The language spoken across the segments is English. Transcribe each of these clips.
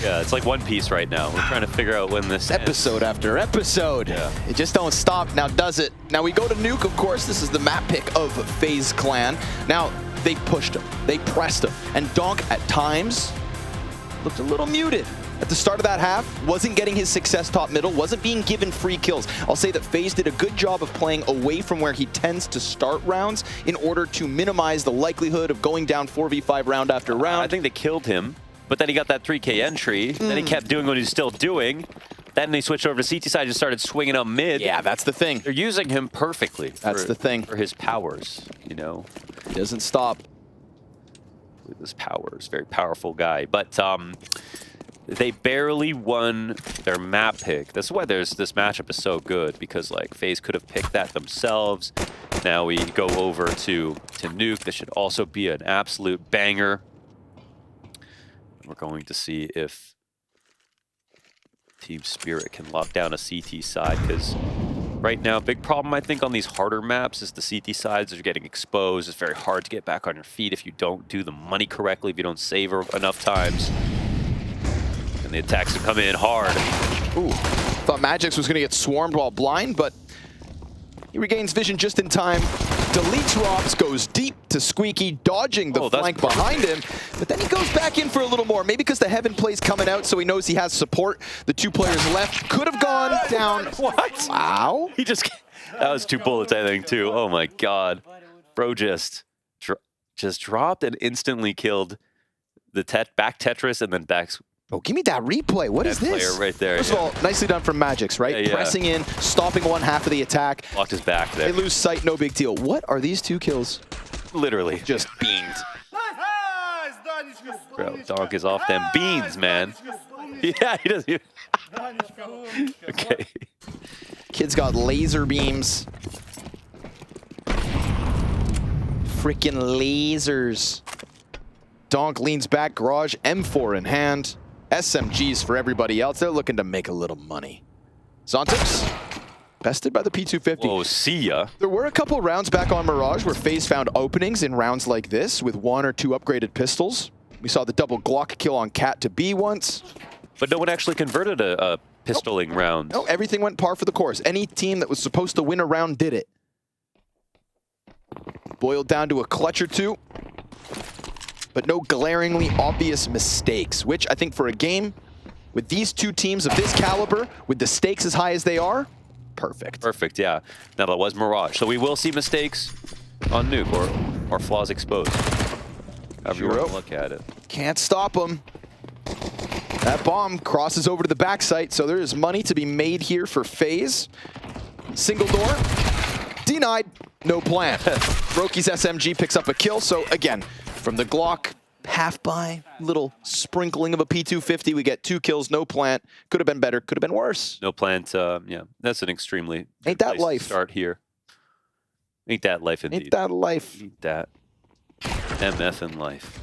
Yeah, it's like One Piece right now. We're trying to figure out when this Episode ends. after episode. Yeah. It just don't stop. Now does it? Now we go to Nuke, of course. This is the map pick of FaZe Clan. Now, they pushed him. They pressed him. And Donk, at times, looked a little muted. At the start of that half, wasn't getting his success top middle, wasn't being given free kills. I'll say that FaZe did a good job of playing away from where he tends to start rounds in order to minimize the likelihood of going down 4v5 round after round. I think they killed him, but then he got that 3K entry. Then he kept doing what he's still doing. Then they switched over to CT side and started swinging up mid. Yeah, that's the thing. They're using him perfectly. That's the thing. For his powers, you know. He doesn't stop. With his powers, very powerful guy. But they barely won their map pick. That's why this matchup is so good, because like FaZe could have picked that themselves. Now we go over to Nuke. This should also be an absolute banger. We're going to see if Team Spirit can lock down a CT side, because right now, big problem I think on these harder maps is the CT sides are getting exposed. It's very hard to get back on your feet if you don't do the money correctly, if you don't save enough times. And the attacks will come in hard. Ooh, thought Magix was going to get swarmed while blind, but he regains vision just in time. Deletes Robs, goes deep to Squeaky, dodging the flank behind him. But then he goes back in for a little more. Maybe because the Heaven play's coming out, so he knows he has support. The two players left could have gone down. What? Wow. He just... That was 2 bullets, I think, too. Oh, my God. Bro just dropped and instantly killed the back Tetris and then back... Oh, give me that replay. What is this? Player right there. First of all, nicely done from Magix, right? Yeah. Pressing in, stopping one half of the attack. Locked his back there. They lose sight, no big deal. What are these 2 kills? Literally. Just beamed. Bro, Donk is off them beans, man. Yeah, he doesn't even... Okay. Kid's got laser beams. Freaking lasers. Donk leans back, Garage, M4 in hand. SMGs for everybody else. They're looking to make a little money. Zontix, bested by the P250. Oh, see ya. There were a couple rounds back on Mirage where FaZe found openings in rounds like this with 1 or 2 upgraded pistols. We saw the double Glock kill on Cat to B once. But no one actually converted a pistoling round. No, everything went par for the course. Any team that was supposed to win a round did it. Boiled down to a clutch or 2. But no glaringly obvious mistakes, which I think for a game with these 2 teams of this caliber, with the stakes as high as they are, perfect. Perfect, yeah. Now that was Mirage. So we will see mistakes on Nuke or flaws exposed. However you want to look at it. Can't stop them. That bomb crosses over to the backside, so there is money to be made here for FaZe. Single door. Denied. No plan. Roki's SMG picks up a kill, so again, from the Glock, half by, little sprinkling of a P250, we get 2 kills, no plant. Could have been better, could have been worse. No plant, yeah. That's an extremely Ain't that life? Start here. Ain't that life indeed. Ain't that life? Ain't that MF in life.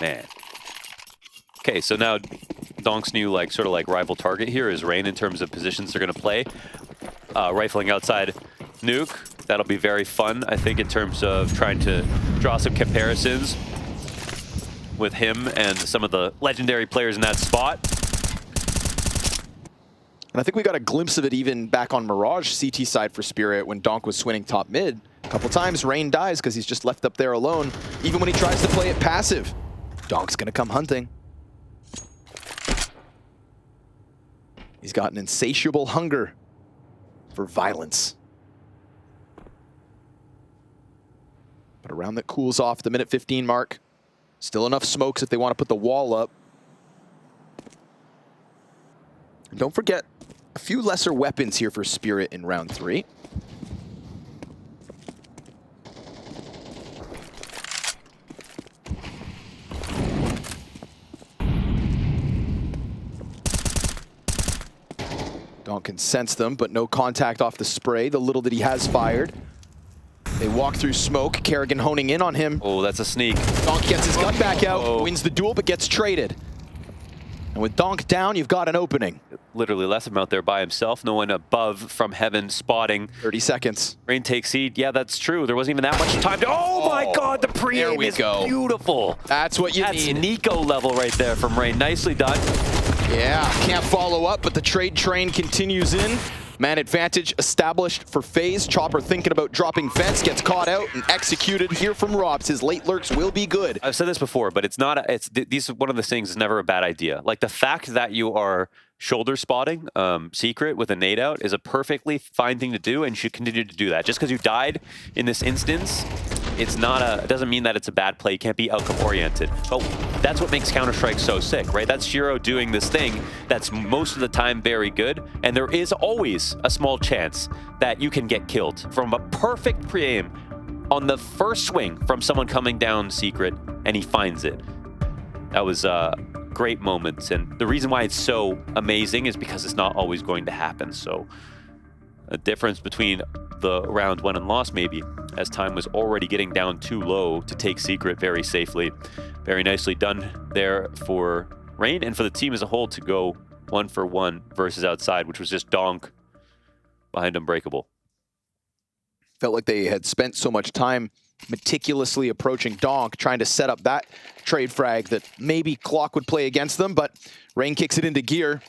Man. Okay, so now Donk's new sort of rival target here is Rain in terms of positions they're gonna play. Rifling outside Nuke, that'll be very fun, I think, in terms of trying to draw some comparisons with him and some of the legendary players in that spot. And I think we got a glimpse of it even back on Mirage CT side for Spirit when Donk was swinging top mid. A couple times Rain dies because he's just left up there alone. Even when he tries to play it passive, Donk's gonna come hunting. He's got an insatiable hunger for violence. But a round that cools off the minute 15 mark. Still enough smokes if they want to put the wall up. And don't forget, a few lesser weapons here for Spirit in round 3. Donk can sense them, but no contact off the spray. The little that he has fired. They walk through smoke. Kerrigan honing in on him. Oh, that's a sneak. Donk gets his gun back out, wins the duel, but gets traded. And with Donk down, you've got an opening. literally left him out there by himself. No one above from heaven spotting. 30 seconds. Rain takes seed. Yeah, that's true. There wasn't even that much time to... Oh my God, the pre-aim is beautiful. That's what you need. That's Nico level right there from Rain. Nicely done. Yeah, can't follow up, but the trade train continues in. Man advantage established for FaZe. Chopper thinking about dropping fence, gets caught out and executed here from Robs. His late lurks will be good. I've said this before, but it's not. These one of the things is never a bad idea. Like the fact that you are shoulder spotting secret with a nade out is a perfectly fine thing to do, and you should continue to do that. Just because you died in this instance, it's not it doesn't mean that it's a bad play. You can't be outcome oriented. But that's what makes Counter-Strike so sick, right? That's Shiro doing this thing that's most of the time very good, and there is always a small chance that you can get killed from a perfect pre-aim on the first swing from someone coming down secret, and he finds it. That was great moments, and the reason why it's so amazing is because it's not always going to happen. So a difference between the round won and lost, maybe, as time was already getting down too low to take secret very safely. Very nicely done there for Rain and for the team as a whole to go 1-for-1 versus outside, which was just Donk behind Unbreakable. Felt like they had spent so much time meticulously approaching Donk, trying to set up that trade frag that maybe Clock would play against them, but Rain kicks it into gear.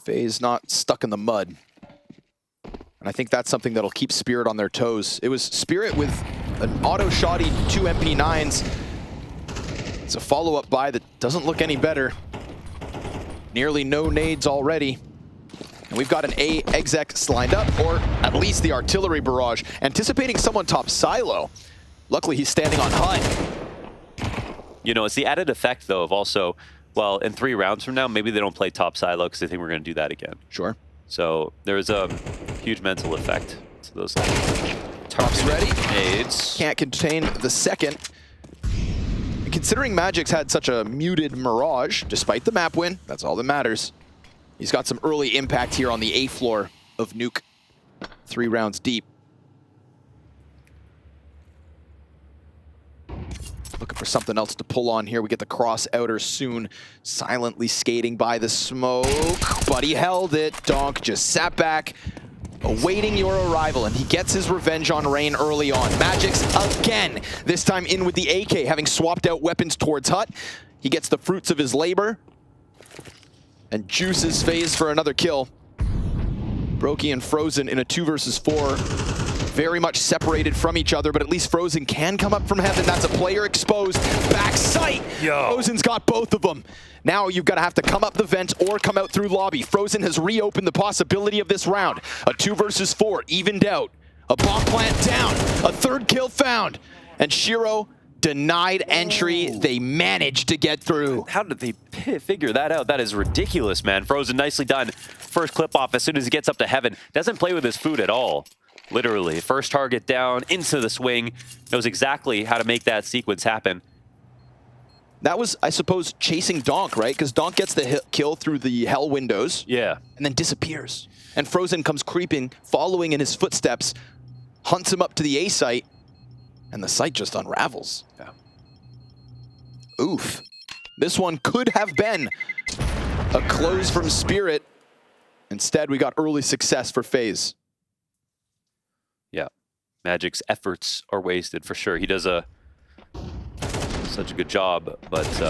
FaZe not stuck in the mud. And I think that's something that'll keep Spirit on their toes. It was Spirit with an auto-shotty 2 MP9s. It's a follow-up buy that doesn't look any better. Nearly no nades already. And we've got an A exec lined up, or at least the artillery barrage, anticipating someone top silo. Luckily, he's standing on high. You know, it's the added effect, though, of also, well, in 3 rounds from now, maybe they don't play top silo because they think we're going to do that again. Sure. So there's a huge mental effect to those Tops ready. nades. Can't contain the second. And considering Magic's had such a muted Mirage, despite the map win, that's all that matters. He's got some early impact here on the A floor of Nuke. 3 rounds deep. Looking for something else to pull on here. We get the cross outer soon. Silently skating by the smoke, but he held it. Donk just sat back, awaiting your arrival, and he gets his revenge on Rain early on. Magic's again, this time in with the AK, having swapped out weapons towards Hut. He gets the fruits of his labor and juices FaZe for another kill. Brokey and Frozen in a 2 versus 4. Very much separated from each other, but at least Frozen can come up from heaven. That's a player exposed. Back sight! Yo. Frozen's got both of them. Now you've got to have to come up the vent or come out through lobby. Frozen has reopened the possibility of this round. A 2 versus 4, evened out. A bomb plant down. A 3rd kill found. And Shiro denied entry. They managed to get through. How did they figure that out? That is ridiculous, man. Frozen, nicely done. First clip off as soon as he gets up to heaven. Doesn't play with his food at all. Literally, first target down, into the swing. Knows exactly how to make that sequence happen. That was, I suppose, chasing Donk, right? Because Donk gets the kill through the hell windows. Yeah. And then disappears. And Frozen comes creeping, following in his footsteps, hunts him up to the A site, and the site just unravels. Yeah. Oof. This one could have been a close from Spirit. Instead, we got early success for FaZe. Yeah. Magic's efforts are wasted for sure. He does such a good job, but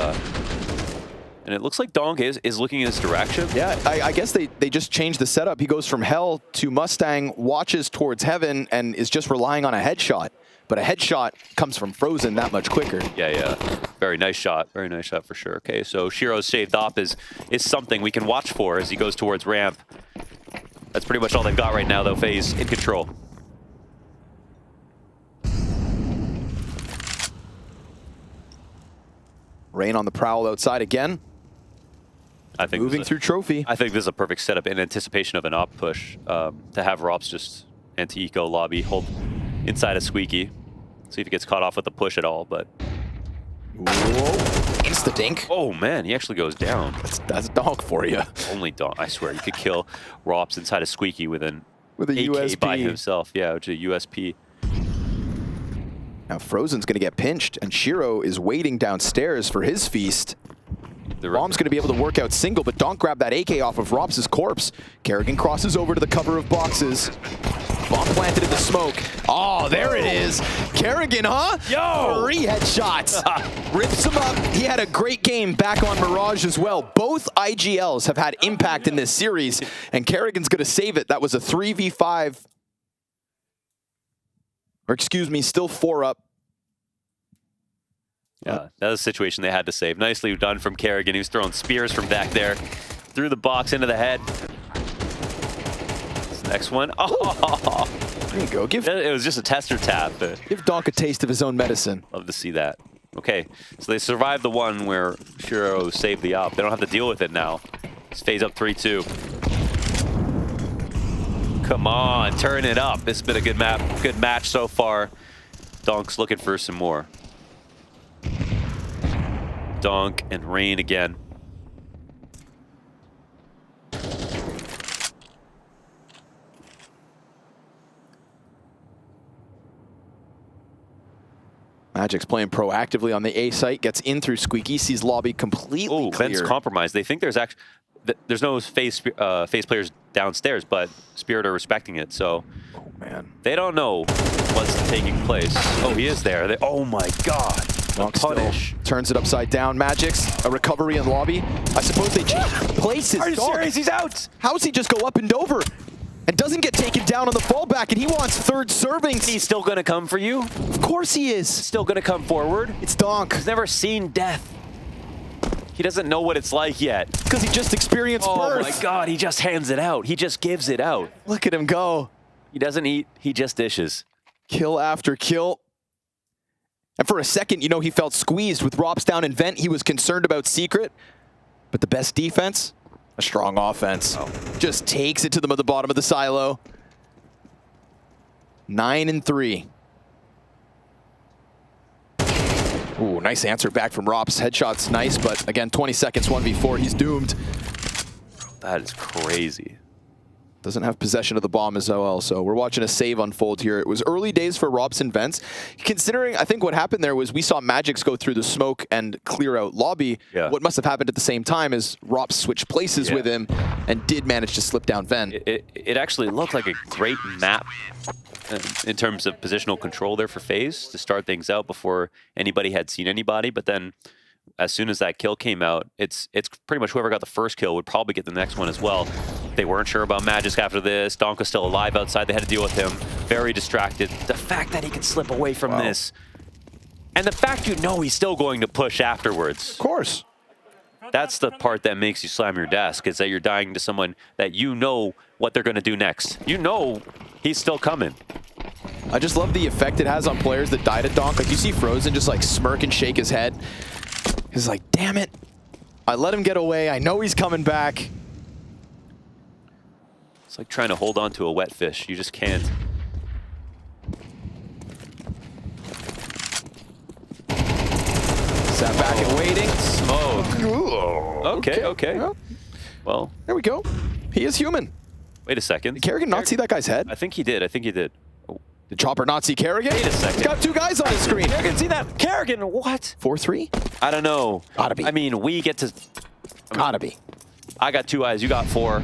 and it looks like Donk is looking in his direction. Yeah, I guess they just changed the setup. He goes from hell to Mustang, watches towards heaven, and is just relying on a headshot. But a headshot comes from Frozen that much quicker. Yeah. Very nice shot. Very nice shot for sure. Okay, so Shiro's saved op is something we can watch for as he goes towards ramp. That's pretty much all they've got right now, though. FaZe in control. Rain on the prowl outside again. I think moving through trophy. I think this is a perfect setup in anticipation of an op push to have Rops just anti-eco lobby hold inside a Squeaky. See if he gets caught off with the push at all, but... Whoa. Insta-dink. Oh man, he actually goes down. That's Donk for you. Only Donk. I swear, you could kill Rops inside a Squeaky with a AK USP by himself. Yeah, which is a USP. Now Frozen's gonna get pinched, and Shiro is waiting downstairs for his feast. Bomb's going to be able to work out single, but Donk grabbed that AK off of Robs' corpse. Kerrigan crosses over to the cover of boxes. Bomb planted in the smoke. Oh, there it is. Kerrigan, huh? Yo! 3 headshots. Rips him up. He had a great game back on Mirage as well. Both IGLs have had impact in this series, and Kerrigan's going to save it. That was a 3v5. Or excuse me, still 4 up. Yeah, that was a situation they had to save. Nicely done from Kerrigan. He was throwing spears from back there. Through the box into the head. This next one. Oh! There you go. It was just a tester tap. Give Donk a taste of his own medicine. Love to see that. Okay, so they survived the one where Shiro saved the up. They don't have to deal with it now. It's FaZe up 3-2. Come on, turn it up. This has been a good match so far. Donk's looking for some more. Donk and Rain again. Magic's playing proactively on the A site, gets in through Squeaky, sees lobby completely clear. Vent's compromised. They think there's actually there's no FaZe players downstairs, but Spirit are respecting it. So, man, they don't know what's taking place. Oh, he is there. Oh my God! Punish. Turns it upside down. Magic's a recovery in lobby. I suppose they change places. Are you serious? He's out. How does he just go up and over? And doesn't get taken down on the fallback, and he wants third servings. He's still gonna come for you? Of course he is. Still gonna come forward? It's Donk. He's never seen death. He doesn't know what it's like yet. Because he just experienced birth. Oh my God, he just hands it out. He just gives it out. Look at him go. He doesn't eat, he just dishes. Kill after kill. And for a second, you know, he felt squeezed with Rops down in Vent. He was concerned about Secret. But the best defense? A strong offense. Oh. Just takes it to them at the bottom of the silo. 9-3. Ooh, nice answer back from Rops. Headshot's nice, but again, 20 seconds, 1v4, he's doomed. That is crazy. Doesn't have possession of the bomb as well, so we're watching a save unfold here. It was early days for Robs and Vents. Considering, I think what happened there was we saw Magix go through the smoke and clear out lobby. Yeah. What must have happened at the same time is Robs switched places with him and did manage to slip down Vent. It actually looked like a great map in terms of positional control there for FaZe to start things out before anybody had seen anybody, but then as soon as that kill came out, it's pretty much whoever got the first kill would probably get the next one as well. They weren't sure about Magisk after this. Donk was still alive outside. They had to deal with him. Very distracted. The fact that he could slip away from this. And the fact you know he's still going to push afterwards. Of course. That's the part that makes you slam your desk, is that you're dying to someone that you know what they're going to do next. You know he's still coming. I just love the effect it has on players that died at Donk. Like, you see Frozen just like smirk and shake his head. He's like, damn it. I let him get away. I know he's coming back. It's like trying to hold on to a wet fish. You just can't. Sat back and waiting. Smoke. Ooh, Okay. Well, there we go. He is human. wait a second. Did Kerrigan not see that guy's head? I think he did. Did Chopper not see Kerrigan? Wait a second. He's got two guys on his screen. Kerrigan, see that? Kerrigan, what? 4-3? I don't know. Gotta be. I mean, we get to... Gotta be. I got 2 eyes, you got 4.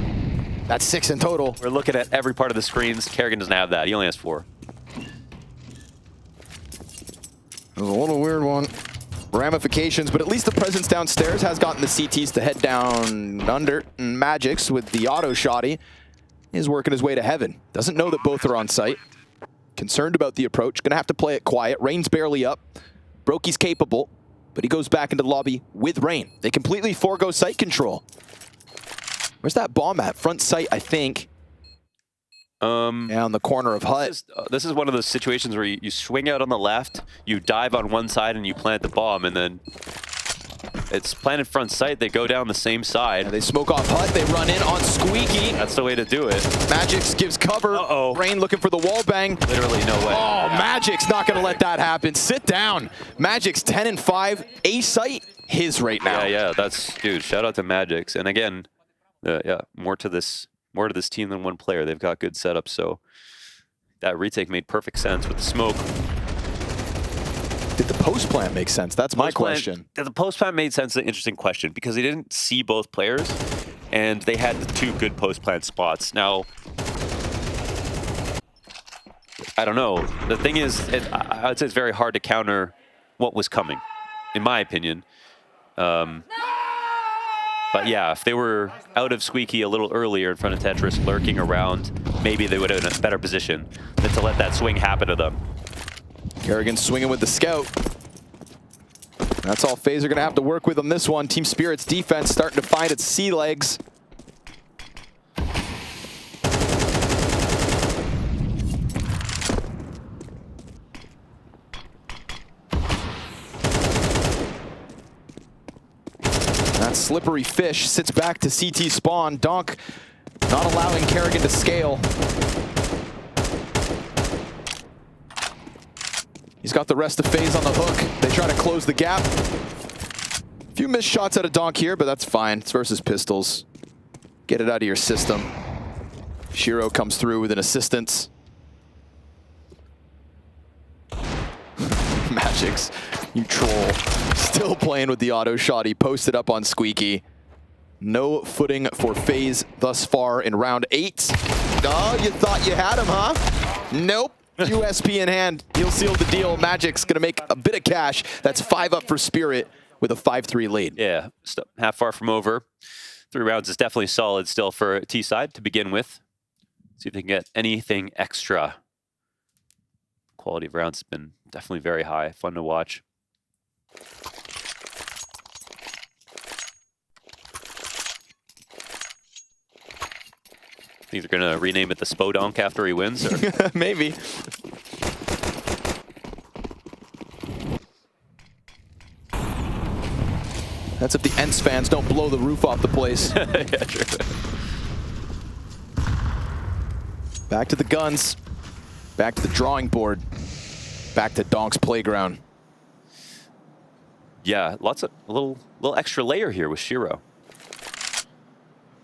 That's 6 in total. We're looking at every part of the screens. Kerrigan doesn't have that. He only has 4. It was a little weird one. Ramifications, but at least the presence downstairs has gotten the CTs to head down under. And Magix, with the auto shotty, is working his way to heaven. Doesn't know that both are on site. Concerned about the approach. Gonna have to play it quiet. Rain's barely up. Brokey's capable, but he goes back into the lobby with Rain. They completely forego site control. Where's that bomb at? Front site, I think. Yeah, on the corner of Hut. This is one of those situations where you swing out on the left, you dive on one side, and you plant the bomb, and then it's planted front site. They go down the same side. And they smoke off Hut. They run in on Squeaky. That's the way to do it. Magix gives cover. Uh-oh. Rain looking for the wall bang. Literally no way. Oh, Magic's not going to let that happen. Sit down. Magic's 10-5. A site, his right now. Yeah, that's, dude, shout out to Magix. And again, more to this team than one player. They've got good setups, so that retake made perfect sense with the smoke. Did the post plant make sense? That's my question. The post plant made sense. An interesting question because they didn't see both players, and they had the two good post plant spots. Now, I don't know. The thing is, I would say it's very hard to counter what was coming, in my opinion. But yeah, if they were out of Squeaky a little earlier in front of Tetris, lurking around, maybe they would have been in a better position than to let that swing happen to them. Kerrigan swinging with the scout. That's all FaZe are going to have to work with on this one. Team Spirit's defense starting to find its sea legs. That slippery fish sits back to CT spawn. Donk not allowing Kerrigan to scale. He's got the rest of FaZe on the hook. They try to close the gap. A few missed shots out of Donk here, but that's fine. It's versus Pistols. Get it out of your system. Shiro comes through with an assistance. Magic's, you troll. Still playing with the auto shot. He posted up on Squeaky. No footing for FaZe thus far in round 8. Oh, you thought you had him, huh? Nope. USP in hand. He'll seal the deal. Magic's going to make a bit of cash. That's 5 up for Spirit with a 5-3 lead. Yeah, half far from over. 3 rounds is definitely solid still for T-side to begin with. See if they can get anything extra. Quality of rounds has been definitely very high. Fun to watch. Think they're going to rename it the Spodonk after he wins? Or? Maybe. That's if the Ents fans don't blow the roof off the place. Yeah, true. Back to the guns. Back to the drawing board. Back to Donk's playground. Yeah, lots of a little extra layer here with Shiro.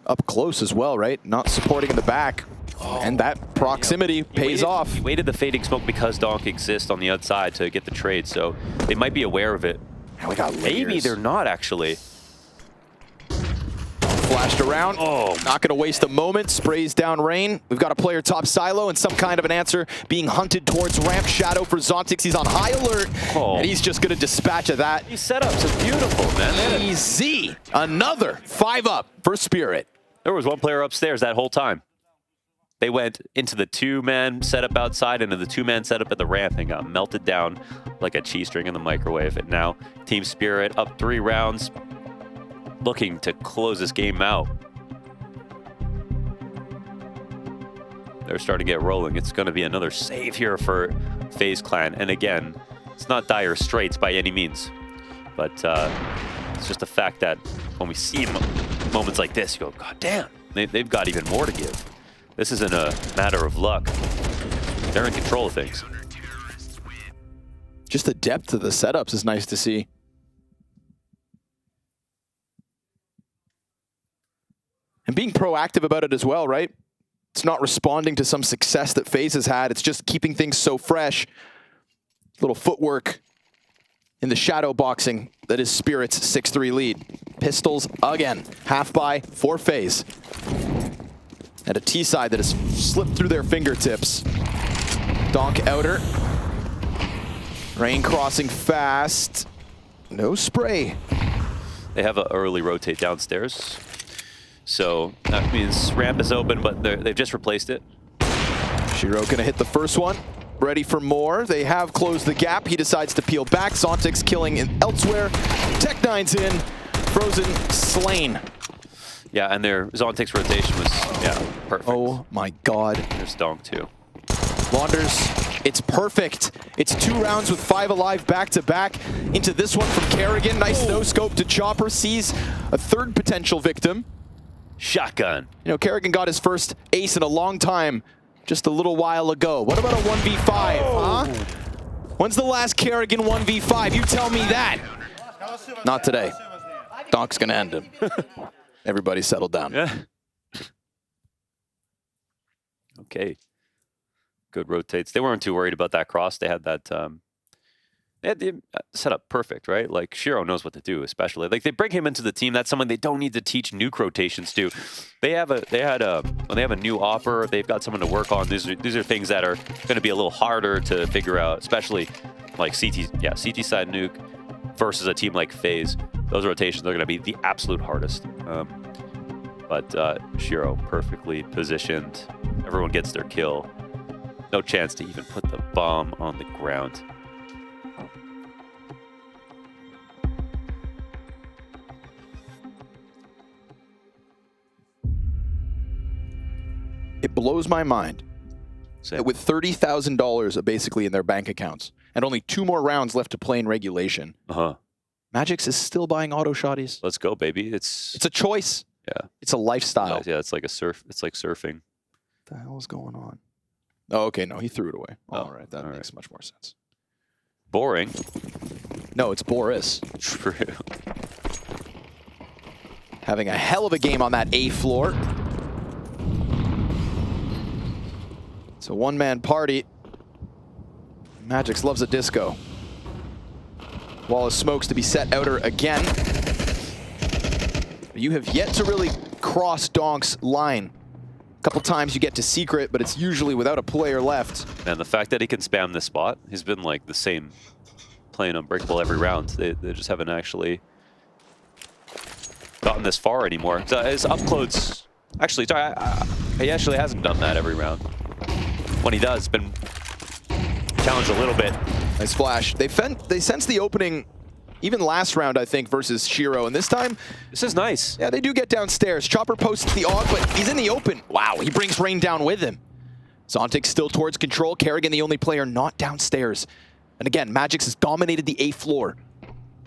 Up close as well, right? Not supporting in the back. Oh. And that proximity pays off. He waited the fading smoke because Donk exists on the outside to get the trade, so they might be aware of it. And we got layers. Maybe they're not, actually. Flashed around. Oh, not going to waste a moment. Sprays down Rain. We've got a player top silo and some kind of an answer being hunted towards ramp. Shadow for Zontix. He's on high alert. Oh. And he's just going to dispatch of that. These setups are beautiful, man. Easy. Another 5 up for Spirit. There was one player upstairs that whole time. They went into the 2-man setup outside, into the 2-man setup at the ramp, and got melted down like a cheese string in the microwave. And now Team Spirit up 3 rounds, looking to close this game out. They're starting to get rolling. It's going to be another save here for FaZe Clan. And again, it's not dire straits by any means, but it's just the fact that when we see moments like this, you go, God damn, they've got even more to give. This isn't a matter of luck. They're in control of things. Just the depth of the setups is nice to see. And being proactive about it as well, right? It's not responding to some success that FaZe has had. It's just keeping things so fresh. Little footwork in the shadow boxing that is Spirit's 6-3 lead. Pistols again. Half by for FaZe. At a T side that has slipped through their fingertips. Donk outer. Rain crossing fast. No spray. They have an early rotate downstairs. So that means ramp is open, but they've just replaced it. Shiro gonna hit the first one. Ready for more. They have closed the gap. He decides to peel back. Zontix killing elsewhere. Tech9's in. Frozen slain. Yeah, and their Zontix rotation was, perfect. Oh my God. There's Donk too. Wanders, it's perfect. It's 2 rounds with 5 alive back-to-back. Into this one from Kerrigan. Nice no-scope to Chopper. Sees a 3rd potential victim. Shotgun. You know, Kerrigan got his first ace in a long time just a little while ago. What about a 1v5, huh? When's the last Kerrigan 1v5? You tell me that. Not today. Donk's gonna end him. Everybody settle down. Yeah. Okay. Good rotates. They weren't too worried about that cross. They had that They had the setup perfect, right? Like Shiro knows what to do, especially like they bring him into the team. That's someone they don't need to teach Nuke rotations to. When they have a new offer, they've got someone to work on. These are things that are going to be a little harder to figure out, especially like CT side Nuke versus a team like FaZe. Those rotations are going to be the absolute hardest. But Shiro perfectly positioned. Everyone gets their kill. No chance to even put the bomb on the ground. It blows my mind that with $30,000 basically in their bank accounts and only 2 more rounds left to play in regulation, Magix is still buying auto shotties. Let's go, baby. It's a choice. Yeah. It's a lifestyle. Yeah, it's like it's like surfing. What the hell is going on? Oh, okay, no, he threw it away. All right, that makes much more sense. Boring. No, it's Boris. True. Having a hell of a game on that A floor. It's a one-man party. Magix loves a disco. Wall of smokes to be set outer again. You have yet to really cross Donk's line. A couple times you get to secret, but it's usually without a player left. And the fact that he can spam this spot, he's been like the same, playing Unbreakable every round. They just haven't actually gotten this far anymore. So his up close, actually, sorry, he actually hasn't done that every round. When he does, been challenged a little bit. Nice flash. They sense the opening even last round, I think, versus Shiro. And this time, this is nice. Yeah, they do get downstairs. Chopper posts the AUG, but he's in the open. Wow, he brings Rain down with him. Zontic still towards control. Kerrigan, the only player not downstairs. And again, Magix has dominated the A floor.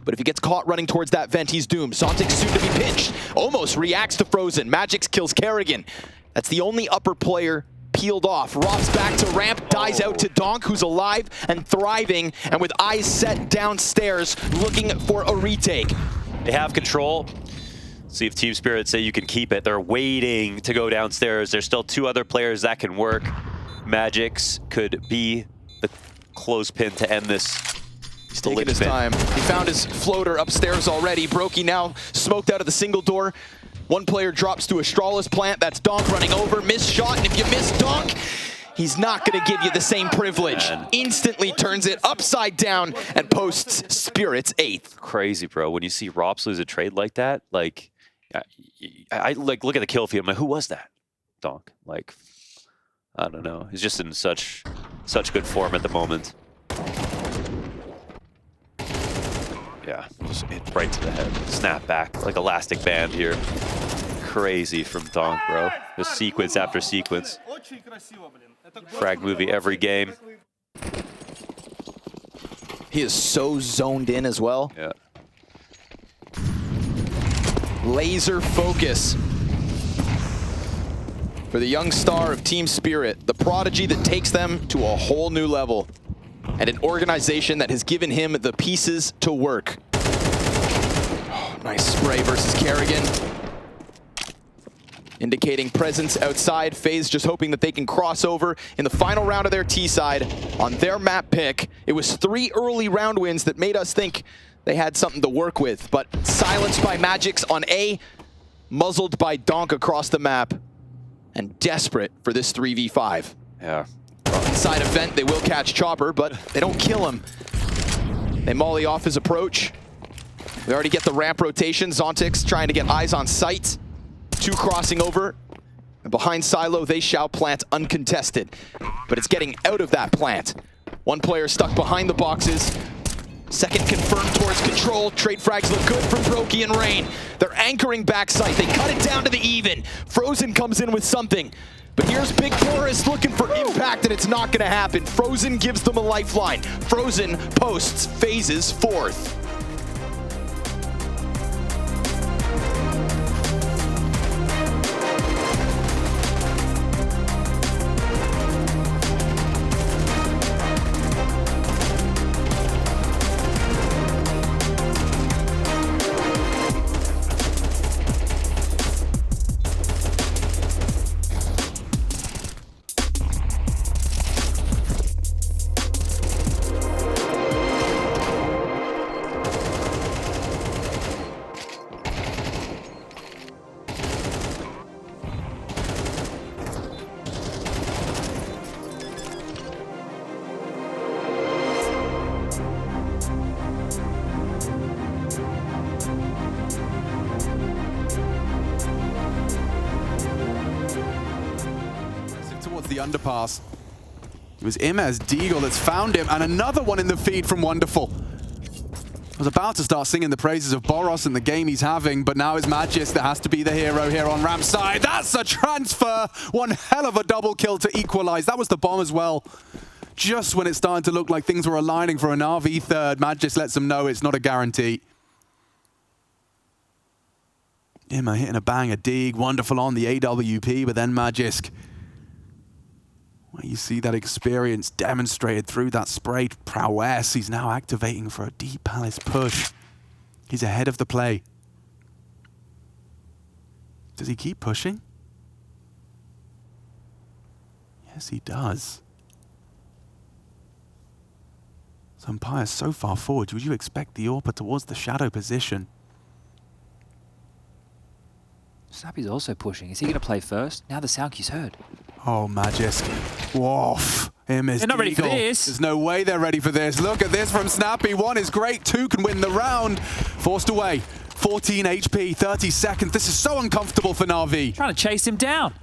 But if he gets caught running towards that vent, he's doomed. Zontic soon to be pinched. Almost reacts to Frozen. Magix kills Kerrigan. That's the only upper player peeled off. Rob's back to ramp, dies out to Donk, who's alive and thriving, and with eyes set downstairs, looking for a retake. They have control. See if Team Spirit say you can keep it. They're waiting to go downstairs. There's still 2 other players that can work. Magix could be the clothespin to end this. He's taking his time. He found his floater upstairs already. Brokey now smoked out of the single door. One player drops to Astralis plant. That's Donk running over. Missed shot, and if you miss Donk, he's not going to give you the same privilege. Instantly turns it upside down and posts Spirit's 8th. Crazy, bro. When you see Rops lose a trade like that, like, I like look at the kill feed. I'm like, who was that? Donk. Like, I don't know. He's just in such good form at the moment. Yeah, just hit right to the head. Snap back like elastic band here. Crazy from Donk, bro. Just sequence after sequence. Frag movie every game. He is so zoned in as well. Yeah. Laser focus for the young star of Team Spirit, the prodigy that takes them to a whole new level, and an organization that has given him the pieces to work. Oh, nice spray versus Kerrigan. Indicating presence outside. FaZe just hoping that they can cross over in the final round of their T side on their map pick. It was 3 early round wins that made us think they had something to work with, but silenced by Magix on A, muzzled by Donk across the map, and desperate for this 3v5. Yeah. Inside a vent, they will catch Chopper, but they don't kill him. They molly off his approach. We already get the ramp rotation. Zontic's trying to get eyes on sight. 2 crossing over. And behind Silo, they shall plant uncontested. But it's getting out of that plant. 1 player stuck behind the boxes. Second confirmed towards control. Trade frags look good from Brokey and Rain. They're anchoring backside. They cut it down to the even. Frozen comes in with something. But here's Big Boris looking for impact, and it's not going to happen. Frozen gives them a lifeline. Frozen posts FaZe's 4th. the underpass. It was Imez Deagle that's found him, and another one in the feed from Wonderful. I was about to start singing the praises of Boros and the game he's having, but now it's Magis that has to be the hero here on ramp side. That's a transfer! One hell of a double kill to equalize. That was the bomb as well. Just when it started to look like things were aligning for an RV third, Magis lets them know it's not a guarantee. Imma hitting a banger dig, Wonderful on the AWP, but then Magisk. Well, you see that experience demonstrated through that spray prowess. He's now activating for a deep palace push. He's ahead of the play. Does he keep pushing? Yes, he does. Umpire so far forward, would you expect the AWPer towards the shadow position? Snappy's also pushing. Is he going to play first? Now the sound cue's heard. Oh, Magisk. Woof. They're not ready for this. There's no way they're ready for this. Look at this from Snappy. One is great. Two can win the round. Forced away. 14 HP, 30 seconds. This is so uncomfortable for Na'Vi. Trying to chase him down.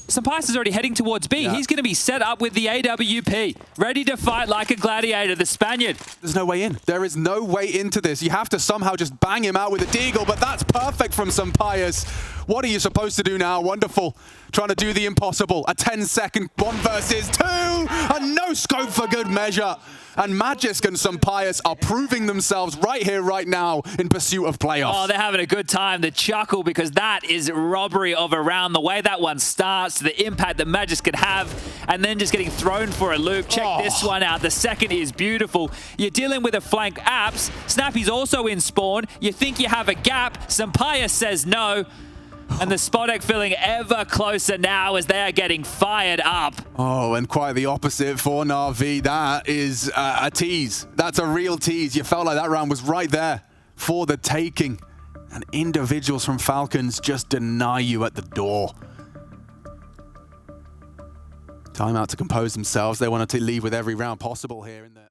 Sampais is already heading towards B. Yeah. He's going to be set up with the AWP, ready to fight like a gladiator, the Spaniard. There's no way in. There is no way into this. You have to somehow just bang him out with a deagle, but that's perfect from Sampais. What are you supposed to do now? Wonderful. Trying to do the impossible. A 10-second 1 versus 2, and no scope for good measure. And Magisk and Sampais are proving themselves right here, right now, in pursuit of playoffs. Oh, they're having a good time. The chuckle, because that is robbery of a round. The way that one starts, the impact that Magisk could have, and then just getting thrown for a loop. Check this one out. The second is beautiful. You're dealing with a flank apps. Snappy's also in spawn. You think you have a gap. Sampais says no. And the Spodek feeling ever closer now as they are getting fired up. Oh, and quite the opposite for Na'Vi. That is a tease. That's a real tease. You felt like that round was right there for the taking. And individuals from Falcons just deny you at the door. Timeout to compose themselves. They wanted to leave with every round possible here in the...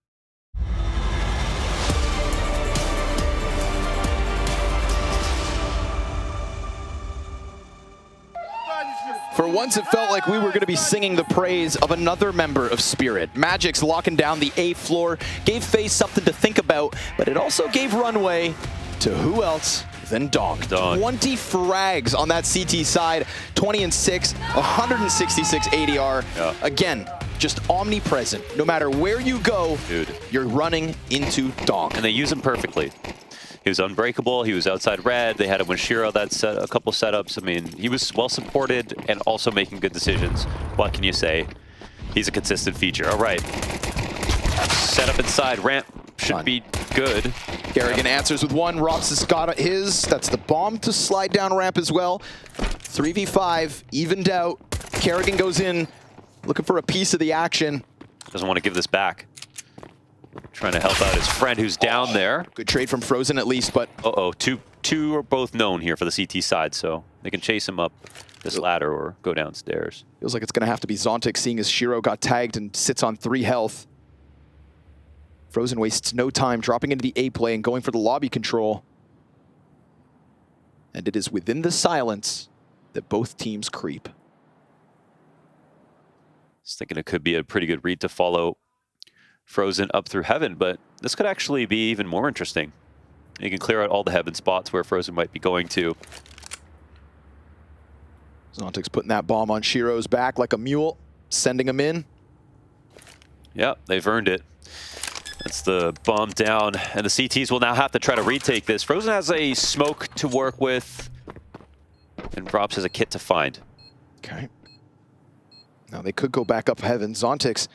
For once, it felt like we were going to be singing the praise of another member of Spirit. Magic's locking down the A floor, gave FaZe something to think about, but it also gave runway to who else than Donk. 20 frags on that CT side, 20 and 6, 166 ADR. Yeah. Again, just omnipresent. No matter where you go, you're running into Donk. And they use him perfectly. He was unbreakable. He was outside red. They had him with Shiro that set a couple setups. I mean, he was well supported and also making good decisions. What can you say? He's a consistent feature. All right. Set up inside. Ramp should be good. Kerrigan answers with one. Rops has got his. That's the bomb to slide down ramp as well. 3v5, evened out. Kerrigan goes in, looking for a piece of the action. Doesn't want to give this back. Trying to help out his friend who's down there. Good trade from Frozen at least, but... Uh-oh, two are both known here for the CT side, so they can chase him up this ladder or go downstairs. Feels like it's going to have to be Zontic, seeing as Shiro got tagged and sits on 3 health. Frozen wastes no time, dropping into the A play and going for the lobby control. And it is within the silence that both teams creep. Just thinking it could be a pretty good read to follow Frozen up through Heaven, but this could actually be even more interesting. You can clear out all the Heaven spots where Frozen might be going to. Zontic's putting that bomb on Shiro's back like a mule, sending him in. Yeah, they've earned it. That's the bomb down, and the CTs will now have to try to retake this. Frozen has a smoke to work with, and Robs has a kit to find. Okay. Now they could go back up Heaven. Zontic's,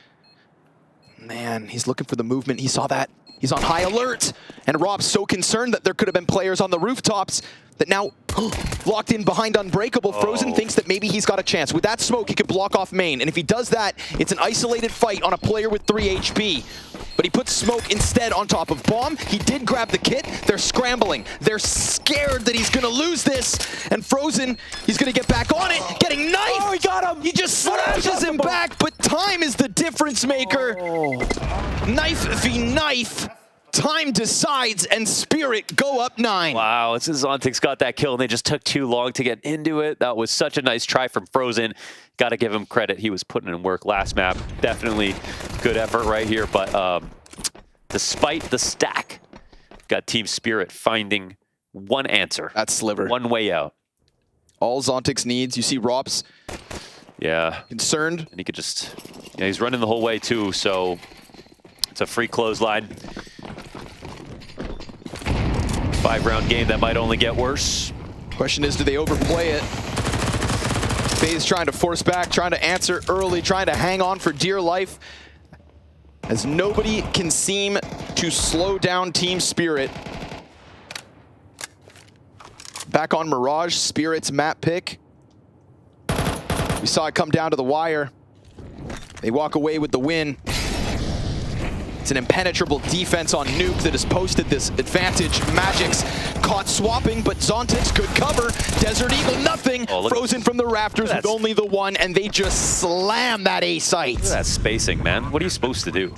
man, he's looking for the movement. He saw that. He's on high alert. And Rob's so concerned that there could have been players on the rooftops that now locked in behind Unbreakable. Frozen thinks that maybe he's got a chance. With that smoke, he could block off main. And if he does that, it's an isolated fight on a player with 3 HP. But he puts smoke instead on top of bomb. He did grab the kit. They're scrambling. They're scared that he's going to lose this. And Frozen, he's going to get back on it. Getting knifed. Oh, he got him. He just slashes him back. But time is the difference maker. Knife v knife. Time decides, and Spirit go up 9. Wow, it's as Zontic's got that kill, and they just took too long to get into it. That was such a nice try from Frozen. got to give him credit. He was putting in work last map. Definitely good effort right here. But despite the stack, got Team Spirit finding one answer. That's Sliver. One way out. All Zontix needs. You see Rops Yeah. concerned. And he could just, yeah, he's running the whole way too, so it's a free clothesline. 5-round game that might only get worse. Question is, do they overplay it? FaZe trying to force back, trying to answer early, trying to hang on for dear life. As nobody can seem to slow down Team Spirit. Back on Mirage, Spirit's map pick. We saw it come down to the wire. They walk away with the win. It's an impenetrable defense on Nuke that has posted this advantage. Magic's caught swapping, but Zontix good cover. Desert Eagle, nothing. Oh, Frozen from the rafters with only the one, and they just slam that A site. Look at that spacing, man. What are you supposed to do?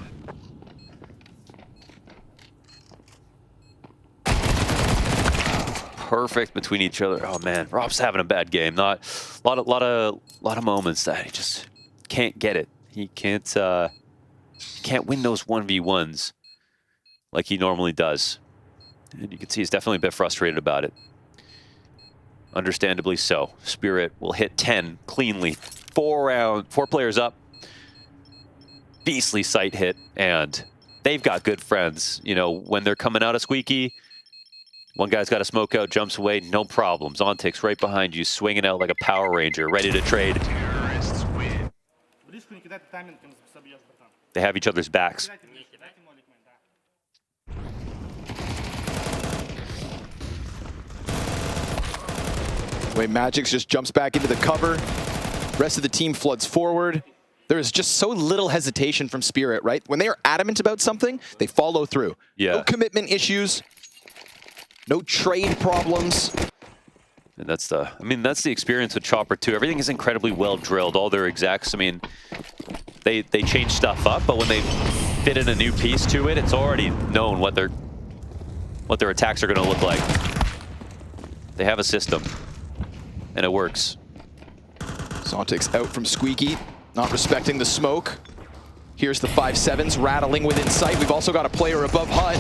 Perfect between each other. Oh man, Rob's having a bad game. Not a lot of moments that he just can't get it. He can't win those 1v1s like he normally does. And you can see he's definitely a bit frustrated about it. Understandably so. Spirit will hit 10 cleanly. 4 players up. Beastly sight hit, and they've got good friends. You know, when they're coming out of Squeaky, one guy's got a smoke out, jumps away, no problem. Zontix right behind you, swinging out like a Power Ranger, ready to trade. They have each other's backs. Way Magix just jumps back into the cover. Rest of the team floods forward. There is just so little hesitation from Spirit, right? When they are adamant about something, they follow through. Yeah. No commitment issues. No trade problems. And that's the experience with Chopper too. Everything is incredibly well drilled. All their execs, I mean, they change stuff up, but when they fit in a new piece to it, it's already known what their attacks are going to look like. They have a system, and it works. Zontix out from Squeaky, not respecting the smoke. Here's the 5-7s rattling within sight. We've also got a player above hut.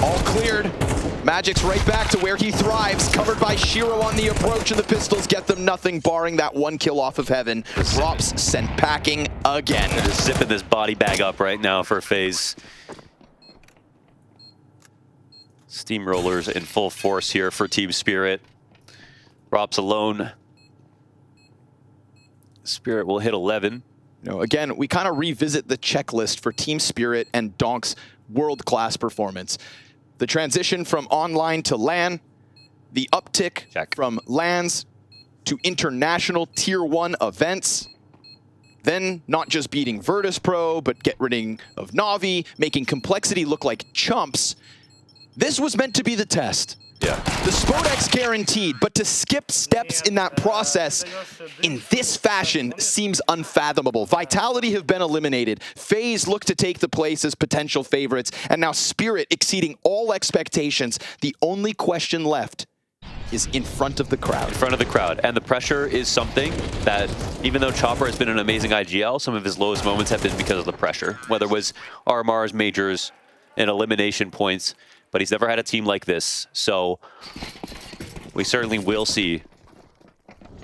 All cleared. Magic's right back to where he thrives, covered by Shiro on the approach, and the pistols get them nothing, barring that 1 kill off of Heaven. Rops sent packing again. They're just zipping this body bag up right now for FaZe. Steamrollers in full force here for Team Spirit. Rops alone. Spirit will hit 11. You know, again, we kind of revisit the checklist for Team Spirit and Donk's world-class performance. The transition from online to LAN, the uptick from LANs to international Tier 1 events, then not just beating Virtus Pro, but get rid of Na'Vi, making Complexity look like chumps. This was meant to be the test. Yeah. The Spodex guaranteed, but to skip steps in that process in this fashion seems unfathomable. Vitality have been eliminated. FaZe look to take the place as potential favorites, and now Spirit exceeding all expectations. The only question left is in front of the crowd. In front of the crowd. And the pressure is something that, even though Chopper has been an amazing IGL, some of his lowest moments have been because of the pressure. Whether it was RMRs, majors, and elimination points. But he's never had a team like this, so we certainly will see.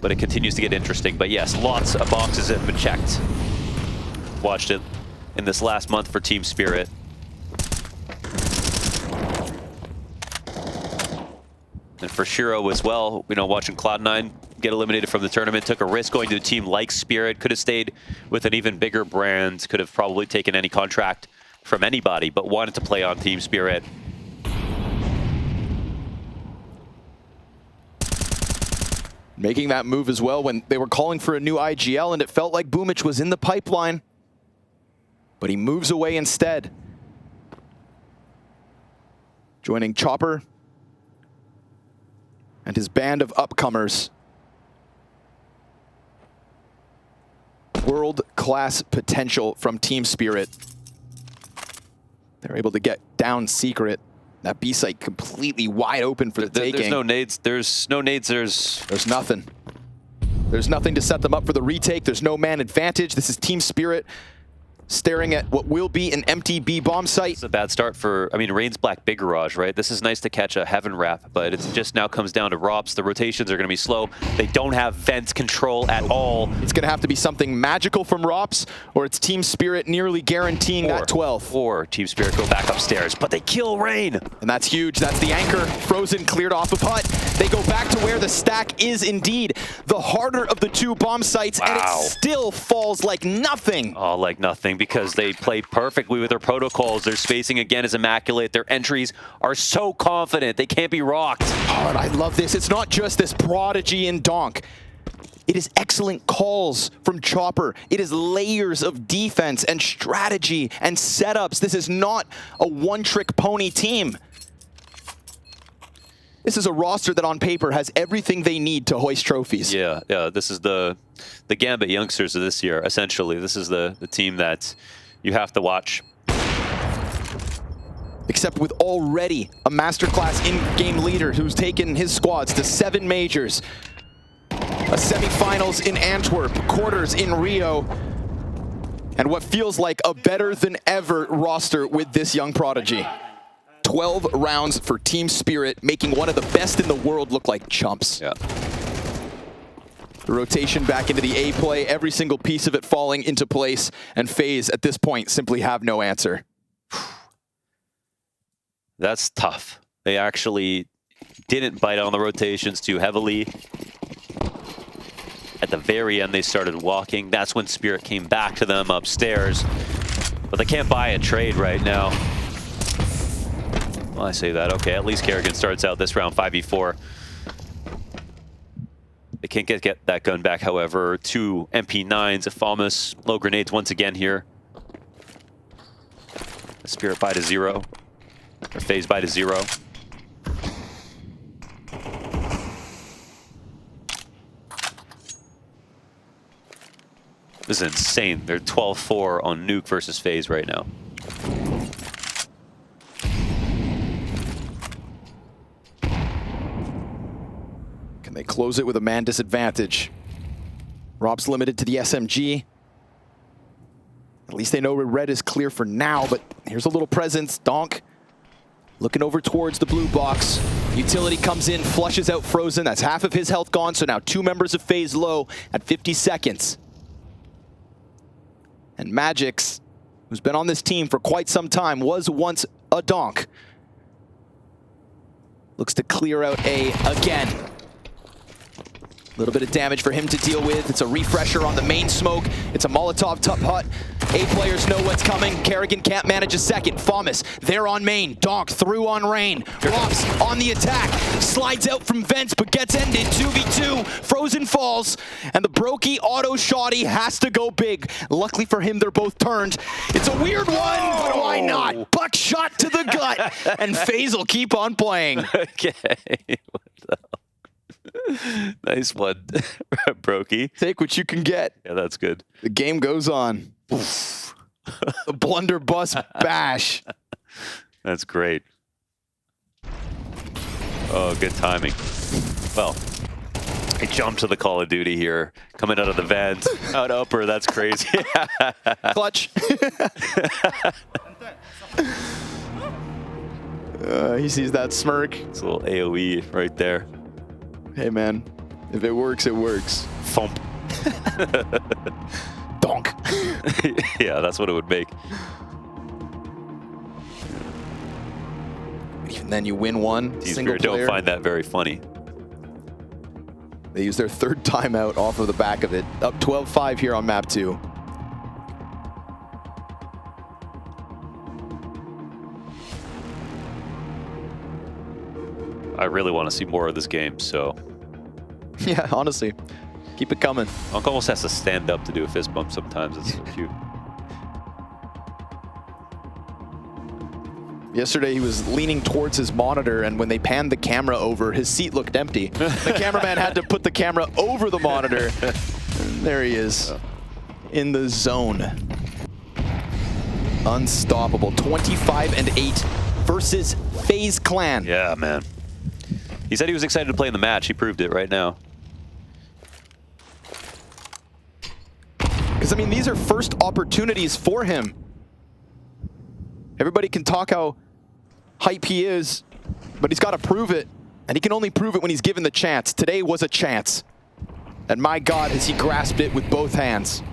But it continues to get interesting. But yes, lots of boxes have been checked. Watched it in this last month for Team Spirit. And for Shiro as well, you know, watching Cloud9 get eliminated from the tournament, took a risk going to a team like Spirit, could have stayed with an even bigger brand, could have probably taken any contract from anybody, but wanted to play on Team Spirit. Making that move as well when they were calling for a new IGL, and it felt like Boomich was in the pipeline. But he moves away instead. Joining Chopper and his band of upcomers. World-class potential from Team Spirit. They're able to get down secret. That B site completely wide open for the taking. There's no nades. There's no nades. There's nothing. There's nothing to set them up for the retake. There's no man advantage. This is Team Spirit staring at what will be an empty B bomb site. It's a bad start for, I mean, Rain's Black Big Garage, right? This is nice to catch a Heaven Wrap, but it just now comes down to Rops. The rotations are going to be slow. They don't have vent control at all. It's going to have to be something magical from Rops, or it's Team Spirit nearly guaranteeing that 12. Or Team Spirit go back upstairs, but they kill Rain. And that's huge. That's the anchor. Frozen cleared off of Hut. They go back to where the stack is indeed the harder of the two bomb sites, and it still falls like nothing. Oh, like nothing, because they play perfectly with their protocols. Their spacing, again, is immaculate. Their entries are so confident. They can't be rocked. Oh, I love this. It's not just this prodigy in Donk. It is excellent calls from Chopper. It is layers of defense and strategy and setups. This is not a one-trick pony team. This is a roster that on paper has everything they need to hoist trophies. Yeah, this is the Gambit youngsters of this year, essentially. This is the team that you have to watch. Except with already a masterclass in-game leader who's taken his squads to 7 majors, a semifinals in Antwerp, quarters in Rio, and what feels like a better than ever roster with this young prodigy. 12 rounds for Team Spirit, making one of the best in the world look like chumps. Yeah. The rotation back into the A play, every single piece of it falling into place, and FaZe at this point simply have no answer. That's tough. They actually didn't bite on the rotations too heavily. At the very end, they started walking. That's when Spirit came back to them upstairs. But they can't buy a trade right now. Well, I say that. Okay, at least Kerrigan starts out this round 5v4. They can't get that gun back, however. 2 MP9s, Afamus, low grenades once again here. Spirit buy to 0. Or FaZe buy to 0. This is insane. They're 12-4 on Nuke versus FaZe right now. Can they close it with a man disadvantage? Rob's limited to the SMG. At least they know red is clear for now, but here's a little presence. Donk looking over towards the blue box. Utility comes in, flushes out Frozen. That's half of his health gone, so now 2 members of FaZe low at 50 seconds. And Magix, who's been on this team for quite some time, was once a Donk. Looks to clear out A again. A little bit of damage for him to deal with. It's a refresher on the main smoke. It's a Molotov top hut. A players know what's coming. Kerrigan can't manage a second. Famas, they're on main. Donk through on Rain. Rops on the attack. Slides out from vents, but gets ended. 2v2. Frozen falls. And the Brokey auto shotty has to go big. Luckily for him, they're both turned. It's a weird one, but why not? Buckshot to the gut. And FaZe will keep on playing. Okay. What the hell? Nice one, Brokey. Take what you can get. Yeah, that's good. The game goes on. The blunderbuss bash. That's great. Oh, good timing. Well, I jumped to the Call of Duty here, coming out of the vent, out upper. That's crazy. Clutch. He sees that smirk. It's a little AoE right there. Hey, man. If it works, it works. Thump. Donk. Yeah, that's what it would make. Even then, you win one. Team Single Spirit player. don't find that very funny. They use their 3rd timeout off of the back of it. Up 12-5 here on map 2. I really want to see more of this game, so... Yeah, honestly. Keep it coming. Monk almost has to stand up to do a fist bump sometimes. It's so cute. Yesterday, he was leaning towards his monitor, and when they panned the camera over, his seat looked empty. The cameraman had to put the camera over the monitor. And there he is, in the zone. Unstoppable. 25-8 versus FaZe Clan. Yeah, man. He said he was excited to play in the match. He proved it right now. Because, I mean, these are first opportunities for him. Everybody can talk how hype he is, but he's got to prove it. And he can only prove it when he's given the chance. Today was a chance. And my God, has he grasped it with both hands.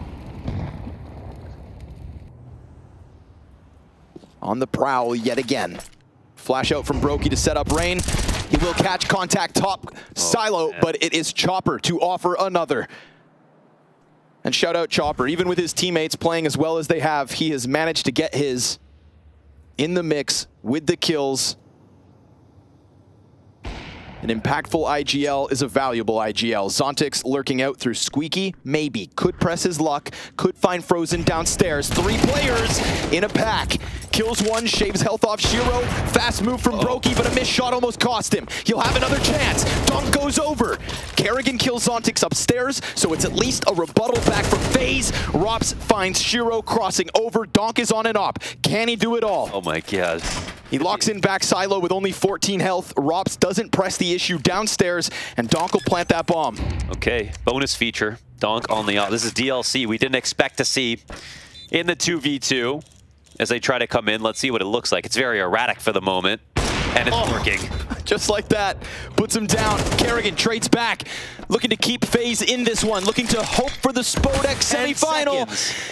On the prowl yet again. Flash out from Brokey to set up Rain. He will catch contact top silo, but it is Chopper to offer another. And shout out Chopper, even with his teammates playing as well as they have, he has managed to get his in the mix with the kills. An impactful IGL is a valuable IGL. Zontix lurking out through Squeaky, maybe. Could press his luck, could find Frozen downstairs. 3 players in a pack. Kills one, shaves health off Shiro. Fast move from Brokey, but a missed shot almost cost him. He'll have another chance. Dunk goes over. Kerrigan kills Zontix upstairs, so it's at least a rebuttal back from FaZe. Rops finds Shiro crossing over. Donk is on an op. Can he do it all? Oh my God. He locks in back silo with only 14 health. Rops doesn't press the issue downstairs, and Donk will plant that bomb. Okay, bonus feature. Donk on the op. This is DLC we didn't expect to see in the 2v2 as they try to come in. Let's see what it looks like. It's very erratic for the moment, and it's working. Just like that, puts him down. Kerrigan trades back, looking to keep FaZe in this one, looking to hope for the Spodek semifinal.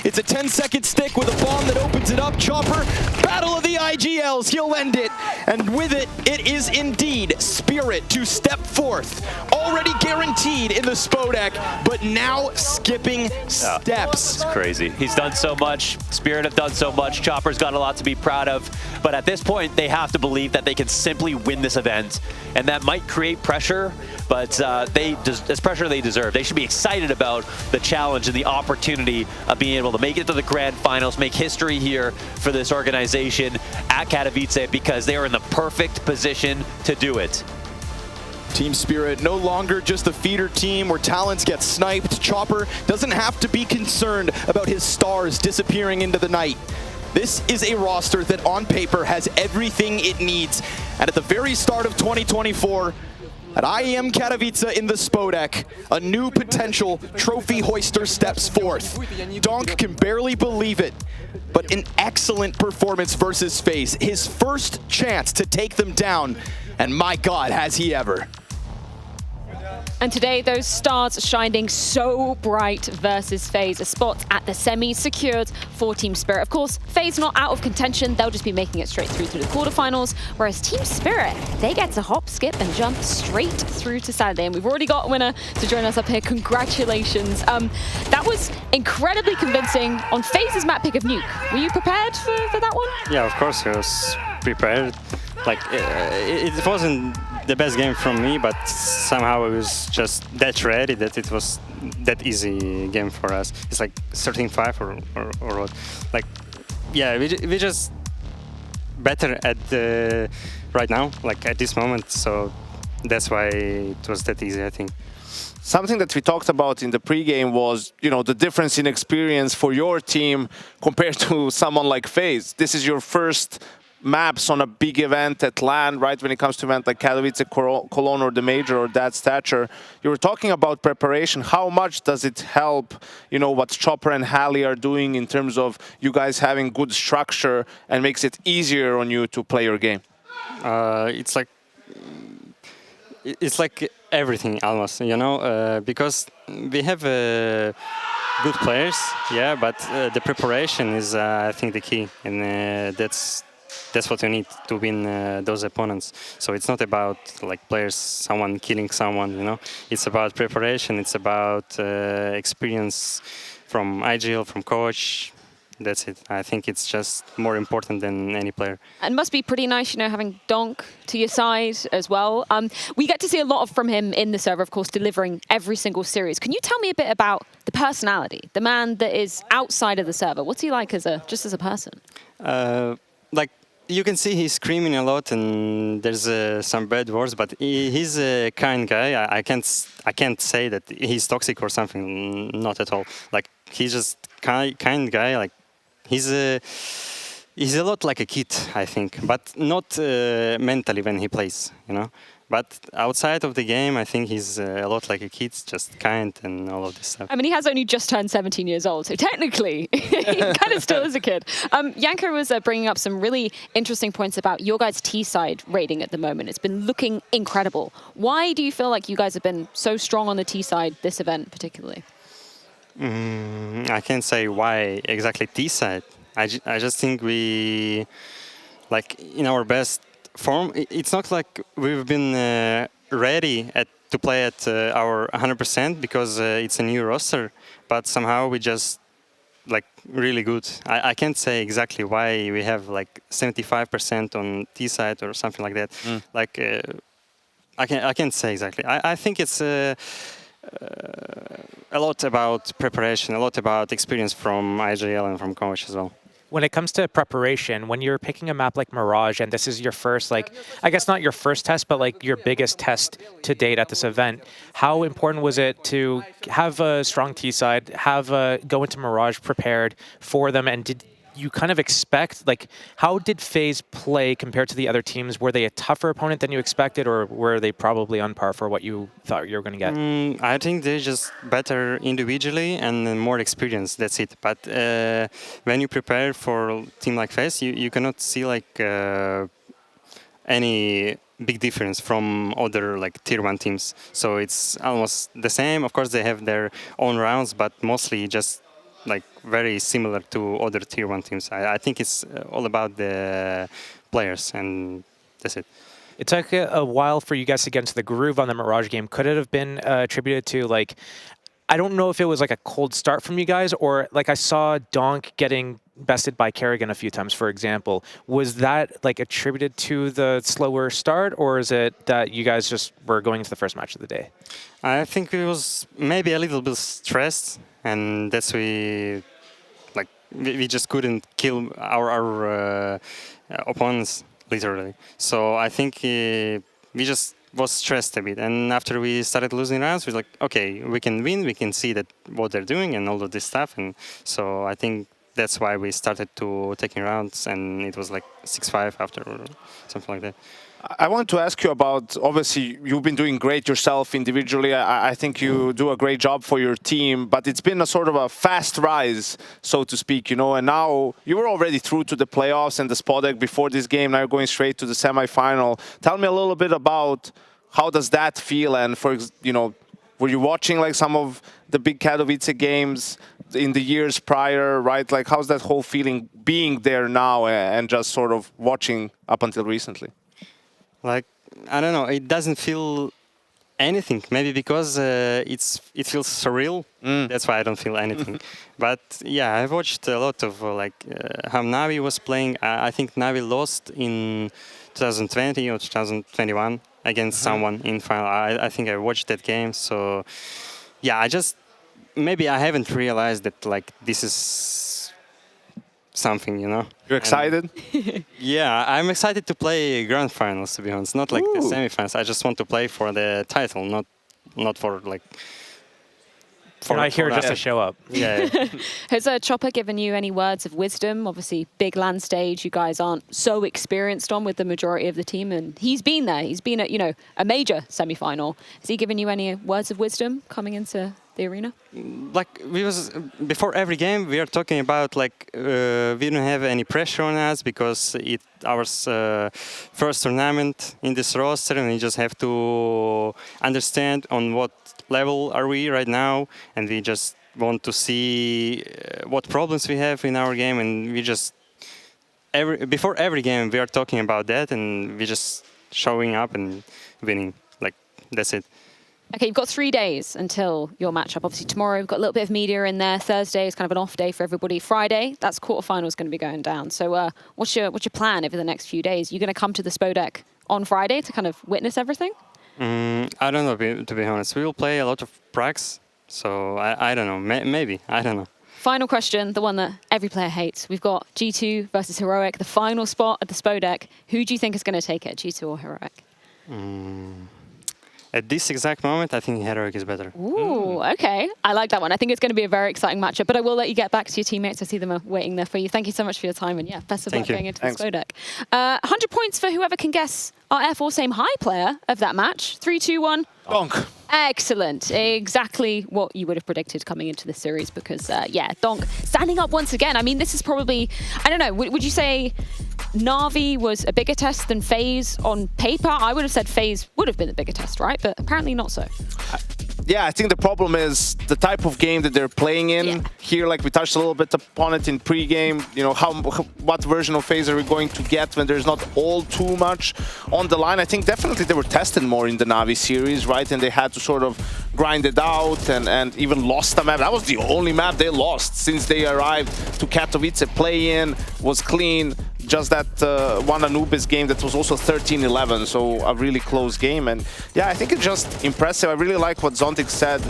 It's a 10-second stick with a bomb that opens it up. Chopper, battle of the IGLs, he'll end it. And with it, it is indeed Spirit to step forth. Already guaranteed in the Spodek, but now skipping steps. It's crazy. He's done so much. Spirit have done so much. Chopper's got a lot to be proud of. But at this point, they have to believe that they can simply win this event. And that might create pressure, but it's pressure they deserve. They should be excited about the challenge and the opportunity of being able to make it to the grand finals, make history here for this organization at Katowice, because they are in the perfect position to do it. Team Spirit no longer just a feeder team where talents get sniped. Chopper doesn't have to be concerned about his stars disappearing into the night. This is a roster that on paper has everything it needs. And at the very start of 2024, at IEM Katowice in the Spodek, a new potential trophy hoister steps forth. Donk can barely believe it, but an excellent performance versus FaZe. His first chance to take them down, and my God, has he ever. And today, those stars shining so bright versus FaZe. A spot at the semis secured for Team Spirit. Of course, FaZe not out of contention. They'll just be making it straight through to the quarterfinals. Whereas Team Spirit, they get to hop, skip, and jump straight through to Saturday. And we've already got a winner to join us up here. Congratulations. That was incredibly convincing on FaZe's map pick of Nuke. Were you prepared for that one? Yeah, of course I was prepared. Like, it wasn't the best game from me, but somehow it was just that ready that it was that easy game for us. It's like 13-5 or what. Like, yeah, we just better at the right now, like at this moment. So that's why it was that easy, I think. Something that we talked about in the pregame was, you know, the difference in experience for your team compared to someone like FaZe. This is your first maps on a big event at LAN, right? When it comes to event like Katowice, Cologne, or the major, or that stature. You were talking about preparation. How much does it help, you know, what Chopper and Hallie are doing in terms of you guys having good structure and makes it easier on you to play your game? It's like everything almost, you know, because we have good players, yeah, but the preparation is, I think, the key, and that's what you need to win those opponents. So it's not about like players, someone killing someone, you know. It's about preparation. It's about experience from IGL, from coach. That's it. I think it's just more important than any player. And must be pretty nice, you know, having Donk to your side as well. We get to see a lot from him in the server, of course, delivering every single series. Can you tell me a bit about the personality, the man that is outside of the server? What's he like just as a person? Like, you can see he's screaming a lot, and there's some bad words, but he's a kind guy. I can't say that he's toxic or something. Not at all. Like, he's just kind guy. Like, he's a lot like a kid, I think, but not mentally when he plays. You know, But outside of the game, I think he's a lot like a kid, just kind and all of this stuff. I mean, he has only just turned 17 years old, so technically, he kind of still is a kid. Yanko was bringing up some really interesting points about your guys' T-side rating at the moment. It's been looking incredible. Why do you feel like you guys have been so strong on the T-side this event particularly? I can't say why exactly T-side. I just think we, like, in our best form, it's not like we've been ready to play at our 100% because it's a new roster, but somehow we just like really good. I can't say exactly why we have like 75% on T side or something like that. Like I can't say exactly. I think it's a lot about preparation, a lot about experience from IGL and from coach as well. When it comes to preparation, when you're picking a map like Mirage and this is your first, like, I guess not your first test, but like your biggest test to date at this event, how important was it to have a strong T side, go into Mirage prepared for them, and did you kind of expect, like, how did FaZe play compared to the other teams? Were they a tougher opponent than you expected, or were they probably on par for what you thought you were going to get? I think they're just better individually and more experience, that's it. But when you prepare for a team like FaZe, you cannot see like any big difference from other like tier 1 teams. So it's almost the same. Of course, they have their own rounds, but mostly just like very similar to other tier 1 teams. I think it's all about the players, and that's it. It took a while for you guys to get into the groove on the Mirage game. Could it have been attributed to, like, I don't know if it was like a cold start from you guys, or like I saw Donk getting bested by Kerrigan a few times, for example. Was that like attributed to the slower start, or is it that you guys just were going into the first match of the day? I think it was maybe a little bit stressed, and that's we just couldn't kill our opponents literally. So I think we just was stressed a bit, and after we started losing rounds, we were like, okay, we can win, we can see that what they're doing and all of this stuff, and so I think that's why we started to taking rounds, and it was like 6-5 after or something like that. I want to ask you about, obviously, you've been doing great yourself individually. I think you do a great job for your team, but it's been a sort of a fast rise, so to speak, you know, and now you were already through to the playoffs and the Spodek before this game. Now you're going straight to the semifinal. Tell me a little bit about how does that feel, and were you watching like some of the big Katowice games in the years prior, right? Like, how's that whole feeling being there now and just sort of watching up until recently? Like, I don't know, it doesn't feel anything. Maybe because it feels surreal. That's why I don't feel anything. But yeah, I've watched a lot of how Navi was playing. I think Navi lost in 2020 or 2021 against someone in final. I think I watched that game. So yeah, maybe I haven't realized that like this is something, you know. You're excited? Yeah, I'm excited to play grand finals, to be honest. Not like the semifinals. I just want to play for the title, not for like. You're not here just to show up. Yeah. Has Chopper given you any words of wisdom? Obviously, big land stage, you guys aren't so experienced on with the majority of the team, and he's been there. He's been at, a major semi-final. Has he given you any words of wisdom coming into the arena? Like, before every game, we are talking about like we don't have any pressure on us because it's our first tournament in this roster, and we just have to understand on what level are we right now, and we just want to see what problems we have in our game, and we just before every game we are talking about that, and we just showing up and winning. Like, that's it. Okay, you've got 3 days until your matchup. Obviously, tomorrow we've got a little bit of media in there. Thursday is kind of an off day for everybody. Friday, that's quarterfinals going to be going down. So what's your plan over the next few days? You're going to come to the Spodek on Friday to kind of witness everything? I don't know, to be honest. We will play a lot of pracs, so I don't know. Maybe, I don't know. Final question, the one that every player hates. We've got G2 versus Heroic, the final spot at the Spodek. Who do you think is going to take it, G2 or Heroic? At this exact moment, I think Heroic is better. Ooh, okay. I like that one. I think it's going to be a very exciting matchup, but I will let you get back to your teammates. I see them waiting there for you. Thank you so much for your time, and yeah, best of luck going into the Spodek. 100 points for whoever can guess our Air Force Aim High player of that match. 3, 2, 1. Donk. Excellent. Exactly what you would have predicted coming into the series because, yeah, Donk standing up once again. I mean, this is probably, I don't know, would you say Na'Vi was a bigger test than FaZe on paper? I would have said FaZe would have been the bigger test, right? But apparently not so. Yeah, I think the problem is the type of game that they're playing in. Yeah. Here, like we touched a little bit upon it in pre-game, you know, what version of FaZe are we going to get when there's not all too much on the line? I think definitely they were tested more in the Na'Vi series, right? And they had to sort of grind it out and even lost the map. That was the only map they lost since they arrived to Katowice. Play-in was clean. Just that one Anubis game that was also 13-11, so a really close game. And yeah, I think it's just impressive. I really like what Zontic said,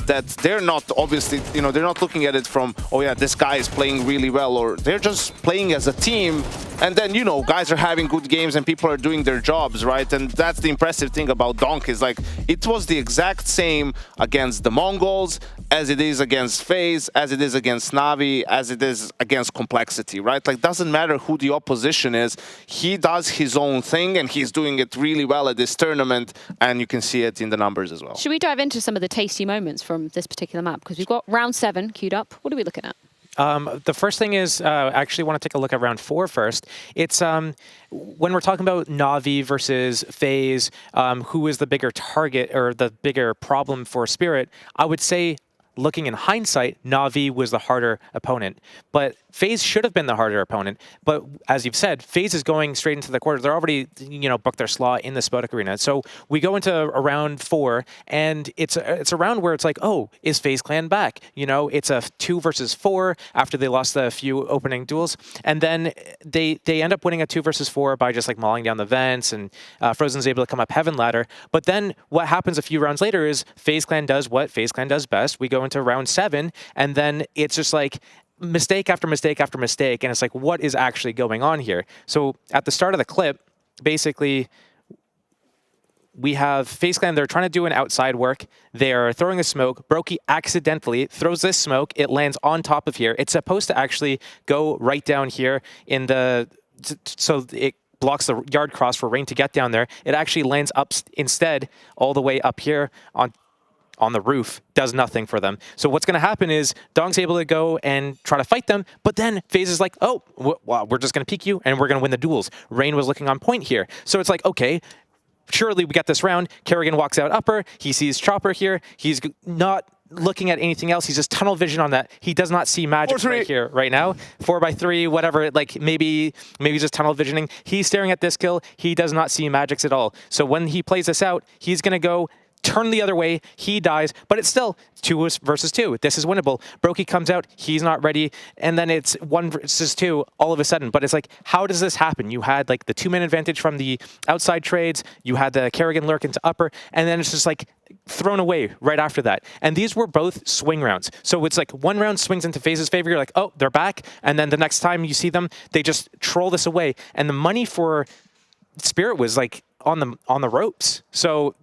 that they're not obviously, you know, they're not looking at it from, oh yeah, this guy is playing really well, or they're just playing as a team. And then, you know, guys are having good games and people are doing their jobs, right? And that's the impressive thing about Donk is like, it was the exact same against the Mongols as it is against FaZe, as it is against Na'Vi, as it is against Complexity, right? Like, doesn't matter who the opposition is. He does his own thing and he's doing it really well at this tournament. And you can see it in the numbers as well. Should we dive into some of the tasty moments from this particular map? Because we've got round 7 queued up. What are we looking at? The first thing is, I actually want to take a look at round 4 first. It's when we're talking about Na'Vi versus FaZe, who is the bigger target or the bigger problem for Spirit, I would say, looking in hindsight, Na'Vi was the harder opponent. But FaZe should have been the harder opponent. But as you've said, FaZe is going straight into the quarters. They're already, you know, booked their slot in the Spodek Arena. So we go into a round 4, and it's a round where it's like, oh, is FaZe Clan back? You know, it's a 2 versus 4 after they lost a few opening duels. And then they end up winning a 2 versus 4 by just like mauling down the vents, and Frozen's able to come up Heaven Ladder. But then what happens a few rounds later is FaZe Clan does what FaZe Clan does best. We go into round 7, and then it's just like mistake after mistake after mistake, and it's like, what is actually going on here? So at the start of the clip, basically, we have FaZe Clan, they're trying to do an outside work. They're throwing a smoke. Brokey accidentally throws this smoke. It lands on top of here. It's supposed to actually go right down here in the... So it blocks the yard cross for Rain to get down there. It actually lands up instead all the way up here on the roof, does nothing for them. So what's going to happen is Dong's able to go and try to fight them, but then FaZe is like, oh, well, we're just going to peek you and we're going to win the duels. Rain was looking on point here. So it's like, okay, surely we get this round. Kerrigan walks out upper. He sees Chopper here. He's not looking at anything else. He's just tunnel vision on that. He does not see magic right here, right now. 4x3, whatever, like maybe just tunnel visioning. He's staring at this kill. He does not see magics at all. So when he plays this out, he's going to go turn the other way, he dies, but it's still 2 versus 2. This is winnable. Brokey comes out, he's not ready, and then it's 1 versus 2 all of a sudden. But it's like, how does this happen? You had like the 2-man advantage from the outside trades, you had the Kerrigan lurk into upper, and then it's just like thrown away right after that. And these were both swing rounds. So it's like one round swings into FaZe's favor, you're like, oh, they're back, and then the next time you see them, they just troll this away. And the money for Spirit was like on the ropes. So,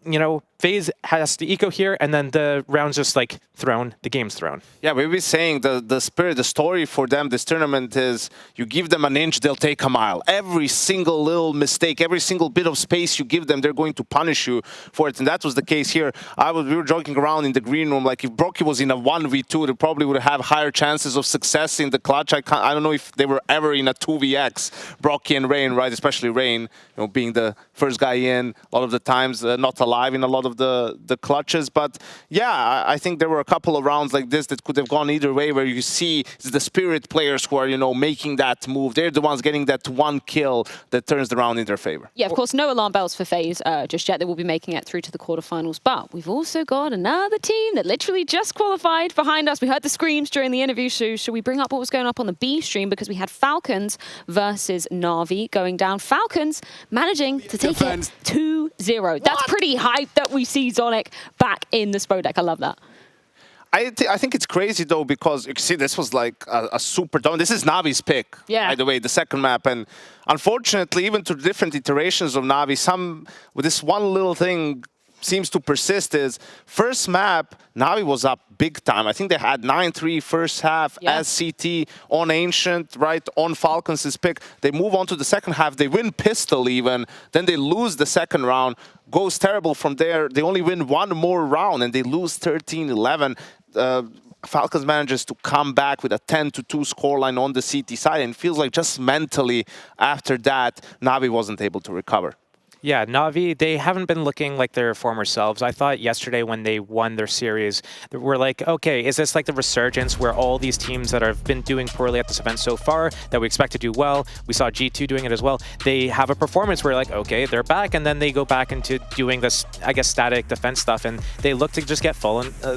you know, FaZe has to eco here, and then the round's just like thrown, the game's thrown. Yeah, we were saying the Spirit, the story for them, this tournament is you give them an inch, they'll take a mile. Every single little mistake, every single bit of space you give them, they're going to punish you for it. And that was the case here. We were joking around in the green room, like if Brokey was in a 1v2, they probably would have higher chances of success in the clutch. I don't know if they were ever in a 2vx, Brokey and Rain, right? Especially Rain, you know, being the first guy in, a lot of the times not alive in a lot of the clutches. But yeah, I think there were a couple of rounds like this that could have gone either way, where you see the Spirit players who are, you know, making that move. They're the ones getting that one kill that turns the round in their favor. Yeah, of course, no alarm bells for FaZe just yet. They will be making it through to the quarterfinals. But we've also got another team that literally just qualified behind us. We heard the screams during the interview, so should we bring up what was going up on the B stream? Because we had Falcons versus Na'Vi going down. Falcons managing to take it 2-0. That's pretty hype that we see Zonic back in the Spodek. I love that. I think it's crazy though, because you can see this was like a super down. This is Navi's pick, by the way, the second map. And unfortunately, even to different iterations of Navi, with this one little thing, seems to persist is first map, Navi was up big time. I think they had 9-3 first half as CT on Ancient, right, on Falcons' pick. They move on to the second half. They win Pistol even. Then they lose the second round. Goes terrible from there. They only win one more round and they lose 13-11. Falcons manages to come back with a 10-2 scoreline on the CT side, and it feels like just mentally after that, Navi wasn't able to recover. Yeah, Navi, they haven't been looking like their former selves. I thought yesterday when they won their series, we're like, okay, is this like the resurgence where all these teams that have been doing poorly at this event so far that we expect to do well, we saw G2 doing it as well, they have a performance where like, okay, they're back, and then they go back into doing this, I guess, static defense stuff, and they look to just get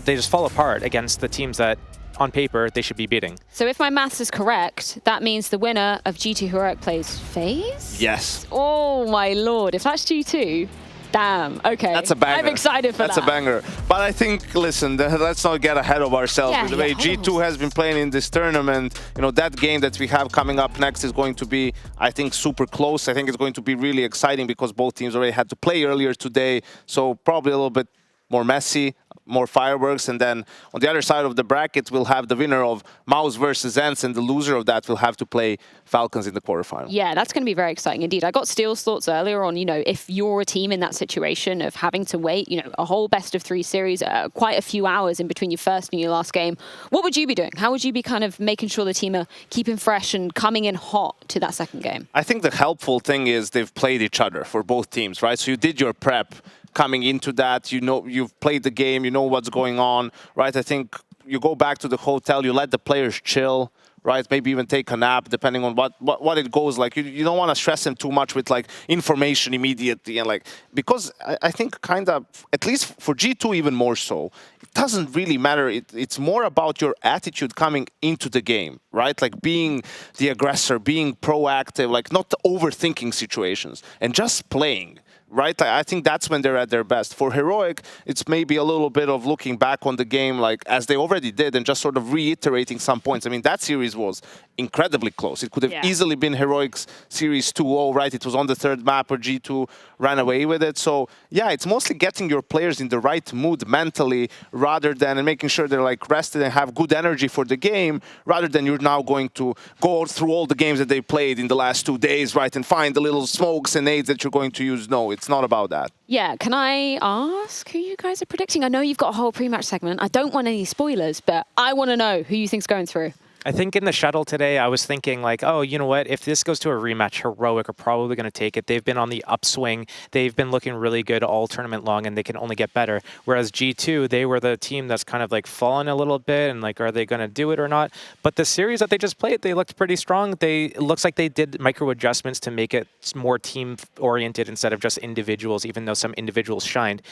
they just fall apart against the teams that on paper they should be beating. So if my maths is correct, that means the winner of G2 Heroic plays FaZe? Yes. Oh my lord, if that's G2, damn, okay. That's a banger. I'm excited for that. That's a banger. But I think, listen, let's not get ahead of ourselves. Yeah, With the way G2 has been playing in this tournament, you know, that game that we have coming up next is going to be, I think, super close. I think it's going to be really exciting because both teams already had to play earlier today. So probably a little bit more messy, more fireworks, and then on the other side of the bracket we'll have the winner of Mouse versus Ents, and the loser of that will have to play Falcons in the quarterfinal. Yeah, that's going to be very exciting indeed. I got Steele's thoughts earlier on, you know, if you're a team in that situation of having to wait, you know, a whole best of 3 series, quite a few hours in between your first and your last game, what would you be doing? How would you be kind of making sure the team are keeping fresh and coming in hot to that second game? I think the helpful thing is they've played each other for both teams, right? So you did your prep coming into that, you know, you've played the game, you know what's going on, right? I think you go back to the hotel, you let the players chill, right? Maybe even take a nap, depending on what it goes like. You don't want to stress them too much with like information immediately, and like, because I think kind of, at least for G2 even more so, it doesn't really matter. It's more about your attitude coming into the game, right? Like being the aggressor, being proactive, like not overthinking situations and just playing. Right, I think that's when they're at their best. For Heroic, it's maybe a little bit of looking back on the game, like as they already did, and just sort of reiterating some points. I mean, that series was incredibly close. It could have easily been Heroic's series 2-0, right? It was on the third map where G2 ran away with it. So yeah, it's mostly getting your players in the right mood mentally, rather than making sure they're like rested and have good energy for the game, rather than you're now going to go through all the games that they played in the last 2 days, right, and find the little smokes and aids that you're going to use. No, it's not about that. Yeah, can I ask who you guys are predicting? I know you've got a whole pre-match segment. I don't want any spoilers, but I want to know who you think's going through. I think in the shuttle today, I was thinking like, oh, you know what? If this goes to a rematch, Heroic are probably going to take it. They've been on the upswing. They've been looking really good all tournament long, and they can only get better. Whereas G2, they were the team that's kind of like fallen a little bit, and like, are they going to do it or not? But the series that they just played, they looked pretty strong. It looks like they did micro adjustments to make it more team-oriented instead of just individuals, even though some individuals shined.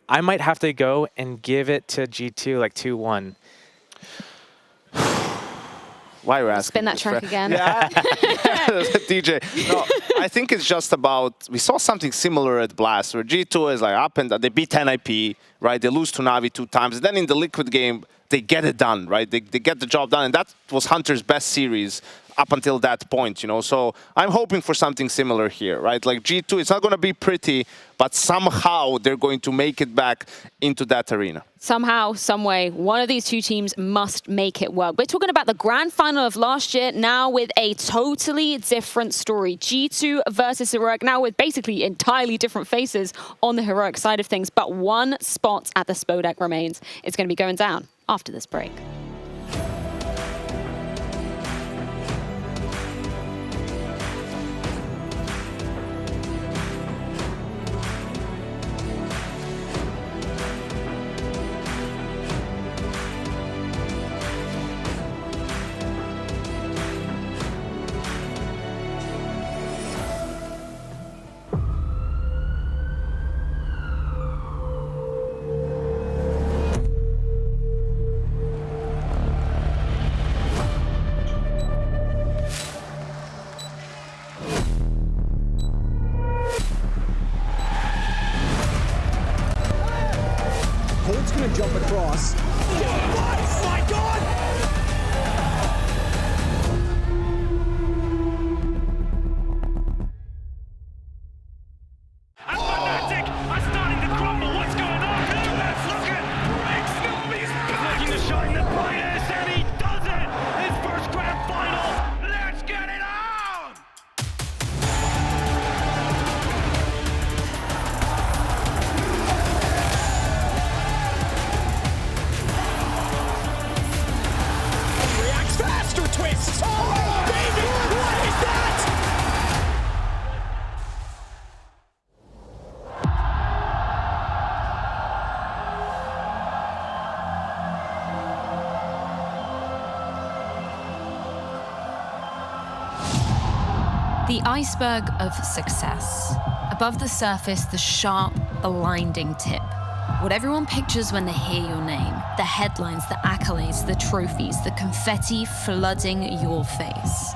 I might have to go and give it to G2 like 2-1. Why are you asking? Spin that track again. Yeah. DJ. No, I think it's just about, we saw something similar at Blast, where G2 is like up and down. They beat 10IP, right? They lose to Navi 2 times. And then in the Liquid game, they get it done, right? They get the job done. And that was Hunter's best series up until that point, you know? So I'm hoping for something similar here, right? Like G2, it's not going to be pretty, but somehow they're going to make it back into that arena. Somehow, some way, one of these two teams must make it work. We're talking about the grand final of last year, now with a totally different story. G2 versus Heroic, now with basically entirely different faces on the Heroic side of things, but one spot at the Spodek remains. It's going to be going down after this break. Colt's gonna jump across. Oh my God! Fnatic are starting to crumble. What's going The iceberg of success. Above the surface, the sharp, blinding tip. What everyone pictures when they hear your name. The headlines, the accolades, the trophies, the confetti flooding your face.